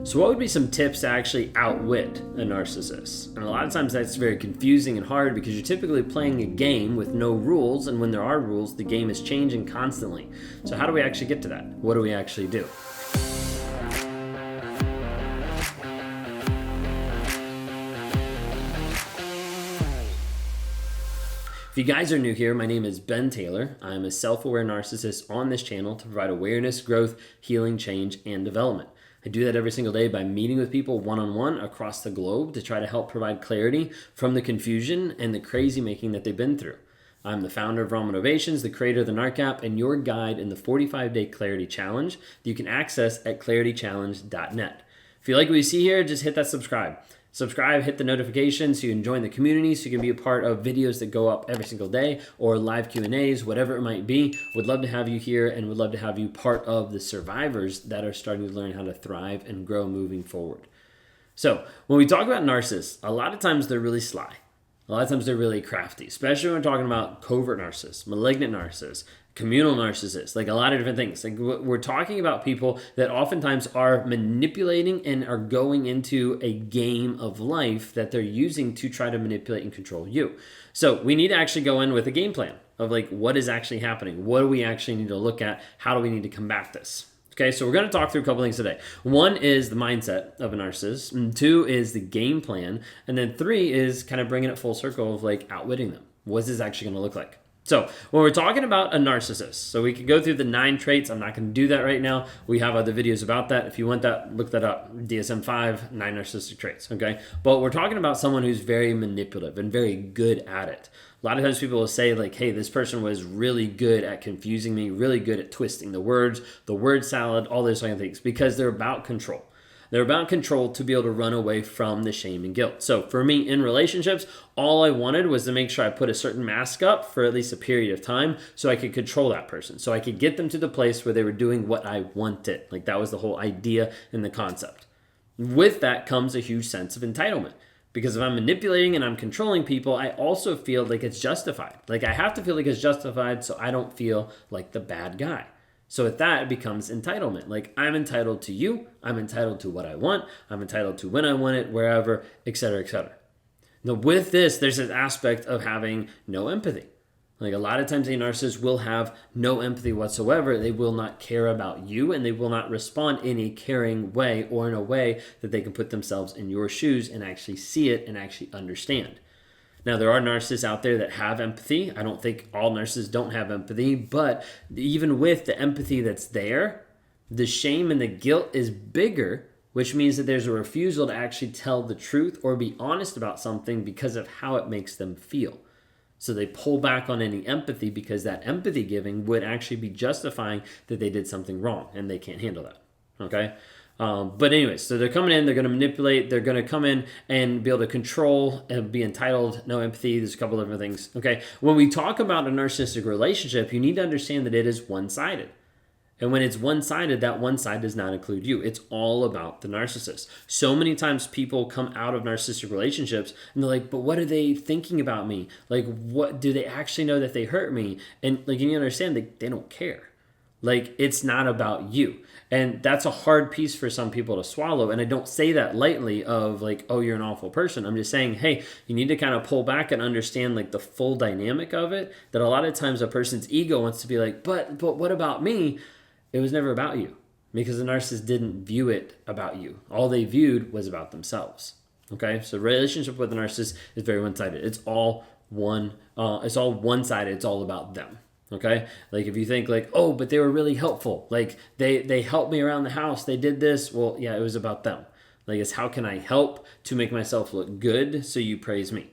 So what would be some tips to actually outwit a narcissist? And a lot of times that's very confusing and hard because you're typically playing a game with no rules, and when there are rules, the game is changing constantly. So how do we actually get to that? What do we actually do? If you guys are new here, my name is Ben Taylor. I'm a self-aware narcissist on this channel to provide awareness, growth, healing, change, and development. I do that every single day by meeting with people one-on-one across the globe to try to help provide clarity from the confusion and the crazy making that they've been through. I'm the founder of Raw Motivations, the creator of the Narc app, and your guide in the 45-day Clarity Challenge that you can access at claritychallenge.net. If you like what you see here, just hit that subscribe. Subscribe, hit the notification so you can join the community, so you can be a part of videos that go up every single day or live Q&As, whatever it might be. Would love to have you here and would love to have you part of the survivors that are starting to learn how to thrive and grow moving forward. So when we talk about narcissists, a lot of times they're really sly. A lot of times they're really crafty, especially when we're talking about covert narcissists, malignant narcissists, communal narcissists, like a lot of different things. Like we're talking about people that oftentimes are manipulating and are going into a game of life that they're using to try to manipulate and control you. So we need to actually go in with a game plan of like, what is actually happening? What do we actually need to look at? How do we need to combat this? Okay, so we're going to talk through a couple things today. One is the mindset of a narcissist, and two is the game plan, and then three is kind of bringing it full circle of like outwitting them. What's this actually going to look like? So when we're talking about a narcissist, so we can go through the 9 traits. I'm not going to do that right now. We have other videos about that. If you want that, look that up. DSM-5, 9 narcissistic traits, okay? But we're talking about someone who's very manipulative and very good at it. A lot of times people will say like, hey, this person was really good at confusing me, really good at twisting the words, the word salad, all those kind of things, because they're about control. They're about control to be able to run away from the shame and guilt. So for me in relationships, all I wanted was to make sure I put a certain mask up for at least a period of time so I could control that person. So I could get them to the place where they were doing what I wanted. Like that was the whole idea and the concept. With that comes a huge sense of entitlement. Because if I'm manipulating and I'm controlling people, I also feel like it's justified. Like I have to feel like it's justified so I don't feel like the bad guy. So with that, it becomes entitlement. Like I'm entitled to you, I'm entitled to what I want, I'm entitled to when I want it, wherever, etc., etc. Now with this, there's an aspect of having no empathy. Like a lot of times a narcissist will have no empathy whatsoever. They will not care about you and they will not respond in a caring way or in a way that they can put themselves in your shoes and actually see it and actually understand. Now, there are narcissists out there that have empathy. I don't think all narcissists don't have empathy, but even with the empathy that's there, the shame and the guilt is bigger, which means that there's a refusal to actually tell the truth or be honest about something because of how it makes them feel. So they pull back on any empathy because that empathy giving would actually be justifying that they did something wrong and they can't handle that, okay? But anyways, so they're coming in, they're going to manipulate, they're going to come in and be able to control and be entitled, no empathy. There's a couple of different things, okay? When we talk about a narcissistic relationship, you need to understand that it is one-sided. And when it's one-sided, that one side does not include you. It's all about the narcissist. So many times people come out of narcissistic relationships and they're like, but what are they thinking about me? Like, what do they actually know that they hurt me? And like, you understand, they don't care. Like, it's not about you. And that's a hard piece for some people to swallow. And I don't say that lightly of like, oh, you're an awful person. I'm just saying, hey, you need to kind of pull back and understand like the full dynamic of it. That a lot of times a person's ego wants to be like, but what about me? It was never about you because the narcissist didn't view it about you. All they viewed was about themselves. Okay, so relationship with the narcissist is very one-sided. It's all one-sided. It's all about them. Okay, like if you think like, oh, but they were really helpful. Like they helped me around the house. They did this. Well, yeah, it was about them. Like it's how can I help to make myself look good so you praise me.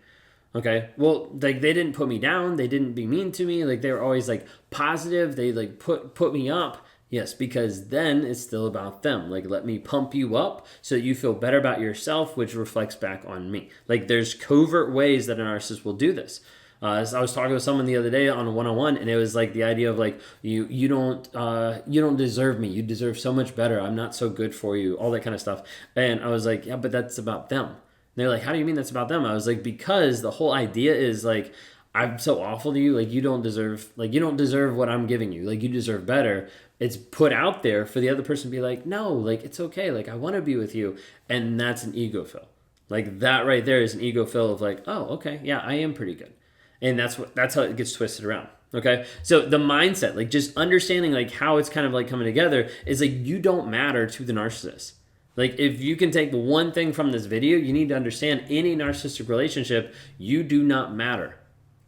Okay, well, like they didn't put me down. They didn't be mean to me. Like they were always like positive. They like put me up. Yes, because then it's still about them. Like, let me pump you up so that you feel better about yourself, which reflects back on me. Like, there's covert ways that a narcissist will do this. So I was talking with someone the other day on a one-on-one, and it was like the idea of like, you don't deserve me. You deserve so much better. I'm not so good for you. All that kind of stuff. And I was like, yeah, but that's about them. And they're like, how do you mean that's about them? I was like, because the whole idea is like, I'm so awful to you. Like you don't deserve what I'm giving you. Like you deserve better. It's put out there for the other person to be like, no, like, it's okay. Like, I want to be with you. And that's an ego fill. Like, that right there is an ego fill of like, oh, okay, yeah, I am pretty good. And that's how it gets twisted around. Okay. So the mindset, like just understanding like how it's kind of like coming together is like, you don't matter to the narcissist. Like if you can take one thing from this video, you need to understand in a narcissistic relationship, you do not matter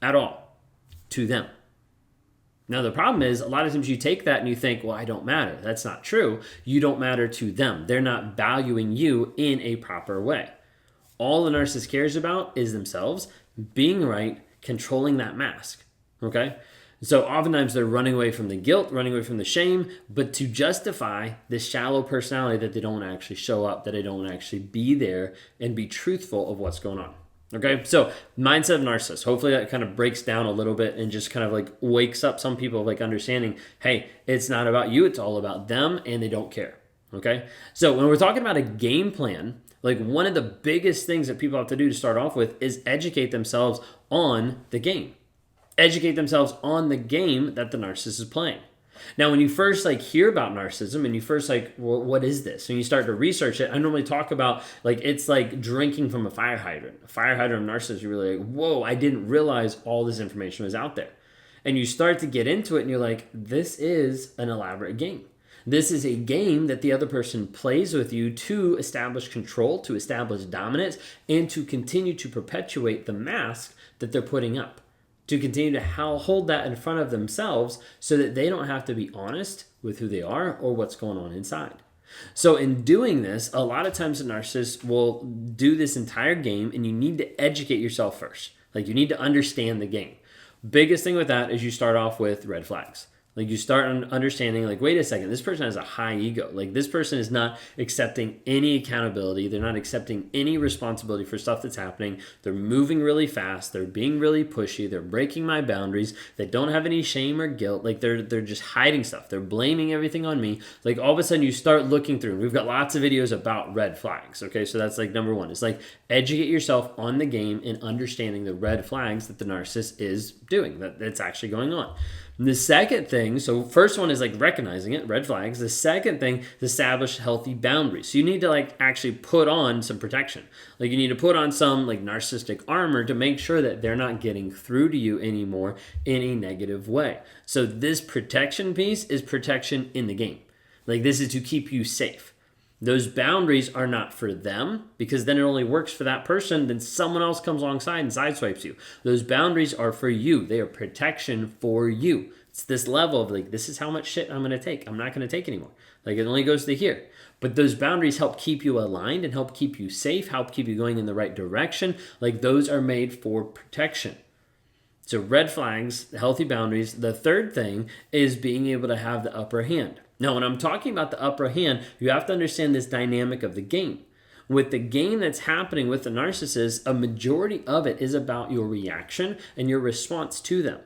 at all to them. Now, the problem is a lot of times you take that and you think, well, I don't matter. That's not true. You don't matter to them. They're not valuing you in a proper way. All the narcissist cares about is themselves, being right, controlling that mask. Okay? So oftentimes they're running away from the guilt, running away from the shame, but to justify this shallow personality that they don't actually show up, that they don't actually be there and be truthful of what's going on. Okay, so mindset of narcissist. Hopefully that kind of breaks down a little bit and just kind of like wakes up some people like understanding, hey, it's not about you, it's all about them and they don't care. Okay, so when we're talking about a game plan, like one of the biggest things that people have to do to start off with is educate themselves on the game. Educate themselves on the game that the narcissist is playing. Now, when you first like hear about narcissism and you first like, well, what is this? And you start to research it, I normally talk about like, it's like drinking from a fire hydrant. A fire hydrant of narcissism, you're really like, whoa, I didn't realize all this information was out there. And you start to get into it and you're like, this is an elaborate game. This is a game that the other person plays with you to establish control, to establish dominance, and to continue to perpetuate the mask that they're putting up. To continue to hold that in front of themselves so that they don't have to be honest with who they are or what's going on inside. So in doing this, a lot of times the narcissist will do this entire game and you need to educate yourself first. Like you need to understand the game. Biggest thing with that is you start off with red flags. Like you start understanding like, wait a second, this person has a high ego. Like this person is not accepting any accountability. They're not accepting any responsibility for stuff that's happening. They're moving really fast. They're being really pushy. They're breaking my boundaries. They don't have any shame or guilt. Like they're just hiding stuff. They're blaming everything on me. Like all of a sudden you start looking through. We've got lots of videos about red flags. Okay, so that's like number one. It's like educate yourself on the game and understanding the red flags that the narcissist is doing, that's actually going on. And the second thing, so first one is like recognizing it, red flags. The second thing is establish healthy boundaries. So you need to like actually put on some protection. Like you need to put on some like narcissistic armor to make sure that they're not getting through to you anymore in a negative way. So this protection piece is protection in the game. Like this is to keep you safe. Those boundaries are not for them because then it only works for that person. Then someone else comes alongside and sideswipes you. Those boundaries are for you. They are protection for you. It's this level of like, this is how much shit I'm going to take. I'm not going to take anymore. Like it only goes to here. But those boundaries help keep you aligned and help keep you safe, help keep you going in the right direction. Like those are made for protection. So red flags, healthy boundaries. The third thing is being able to have the upper hand. Now, when I'm talking about the upper hand, you have to understand this dynamic of the game. With the game that's happening with the narcissist, a majority of it is about your reaction and your response to them.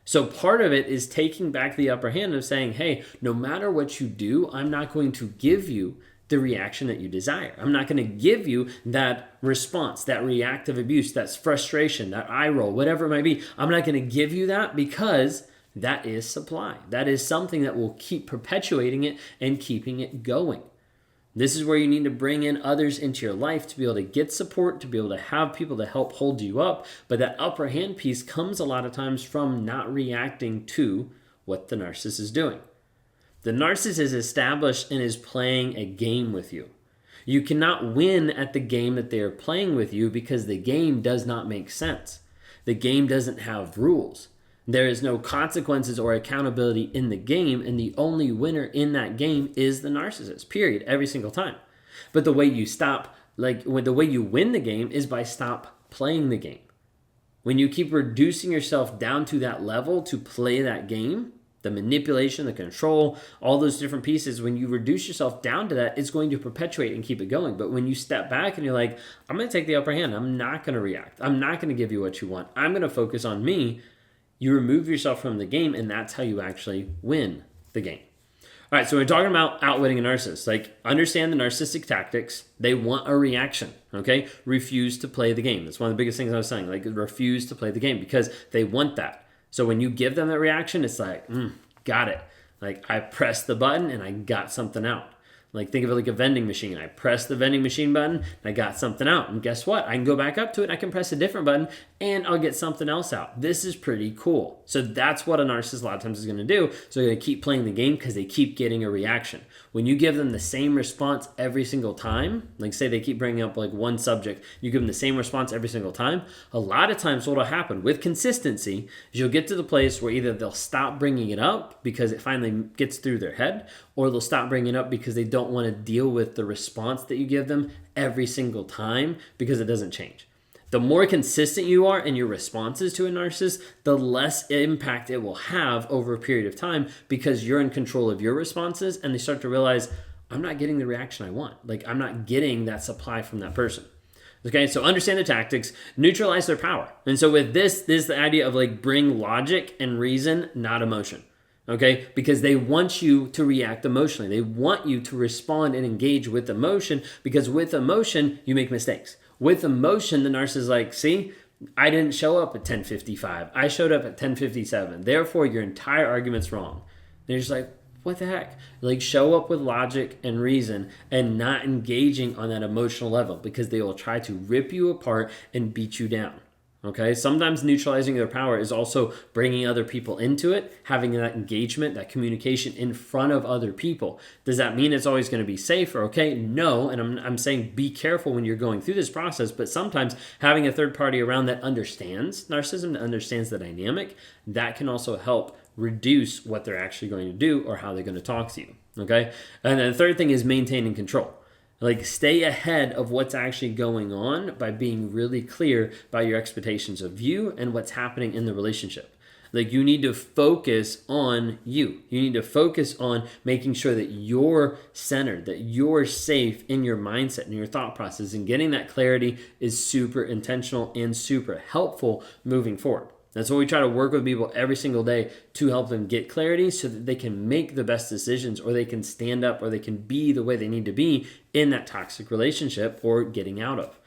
So part of it is taking back the upper hand of saying, hey, no matter what you do, I'm not going to give you the reaction that you desire. I'm not going to give you that response, that reactive abuse, that frustration, that eye roll, whatever it might be. I'm not going to give you that because that is supply. That is something that will keep perpetuating it and keeping it going. This is where you need to bring in others into your life to be able to get support, to be able to have people to help hold you up. But that upper hand piece comes a lot of times from not reacting to what the narcissist is doing. The narcissist is established and is playing a game with you. You cannot win at the game that they are playing with you because the game does not make sense. The game doesn't have rules. There is no consequences or accountability in the game, and the only winner in that game is the narcissist, period, every single time. But the way you the way you win the game is by stop playing the game. When you keep reducing yourself down to that level to play that game, the manipulation, the control, all those different pieces, when you reduce yourself down to that, it's going to perpetuate and keep it going. But when you step back and you're like, I'm going to take the upper hand. I'm not going to react. I'm not going to give you what you want. I'm going to focus on me. You remove yourself from the game, and that's how you actually win the game. All right, so we're talking about outwitting a narcissist. Like, understand the narcissistic tactics. They want a reaction, okay? Refuse to play the game. That's one of the biggest things I was saying. Like, refuse to play the game because they want that. So when you give them that reaction, it's like, got it. Like I pressed the button and I got something out. Like think of it like a vending machine. I press the vending machine button and I got something out. And guess what? I can go back up to it. I can press a different button and I'll get something else out. This is pretty cool. So that's what a narcissist a lot of times is going to do. So they're going to keep playing the game because they keep getting a reaction. When you give them the same response every single time, like say they keep bringing up like one subject, you give them the same response every single time, a lot of times what will happen with consistency is you'll get to the place where either they'll stop bringing it up because it finally gets through their head, or they'll stop bringing it up because they don't want to deal with the response that you give them every single time because it doesn't change. The more consistent you are in your responses to a narcissist, the less impact it will have over a period of time because you're in control of your responses and they start to realize, I'm not getting the reaction I want. Like I'm not getting that supply from that person. Okay, so understand the tactics, neutralize their power. And so with this is the idea of like bring logic and reason, not emotion. Okay, because they want you to react emotionally. They want you to respond and engage with emotion because with emotion, you make mistakes. With emotion, the narcissist is like, see, I didn't show up at 10:55. I showed up at 10:57. Therefore, your entire argument's wrong. And you're just like, what the heck? Like show up with logic and reason and not engaging on that emotional level because they will try to rip you apart and beat you down. Okay, sometimes neutralizing their power is also bringing other people into it, having that engagement, that communication in front of other people. Does that mean it's always going to be safe or okay? No, and I'm saying be careful when you're going through this process, but sometimes having a third party around that understands narcissism, that understands the dynamic, that can also help reduce what they're actually going to do or how they're going to talk to you, okay? And then the third thing is maintaining control. Like stay ahead of what's actually going on by being really clear about your expectations of you and what's happening in the relationship. Like you need to focus on you. You need to focus on making sure that you're centered, that you're safe in your mindset and your thought process, and getting that clarity is super intentional and super helpful moving forward. That's what we try to work with people every single day to help them get clarity so that they can make the best decisions, or they can stand up, or they can be the way they need to be in that toxic relationship or getting out of.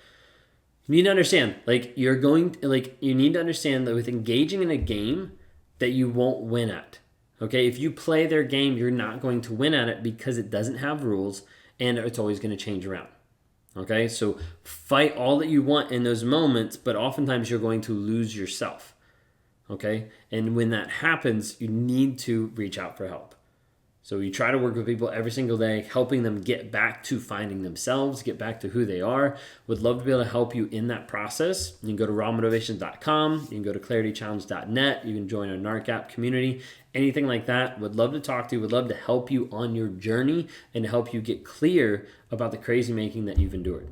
You need to understand, you need to understand that with engaging in a game that you won't win at. Okay, if you play their game, you're not going to win at it because it doesn't have rules and it's always going to change around. Okay, so fight all that you want in those moments, but oftentimes you're going to lose yourself. Okay, and when that happens, you need to reach out for help. So we try to work with people every single day, helping them get back to finding themselves, get back to who they are. Would love to be able to help you in that process. You can go to rawmotivations.com. You can go to claritychallenge.net. You can join our NARC app community, anything like that. Would love to talk to you. Would love to help you on your journey and help you get clear about the crazy making that you've endured.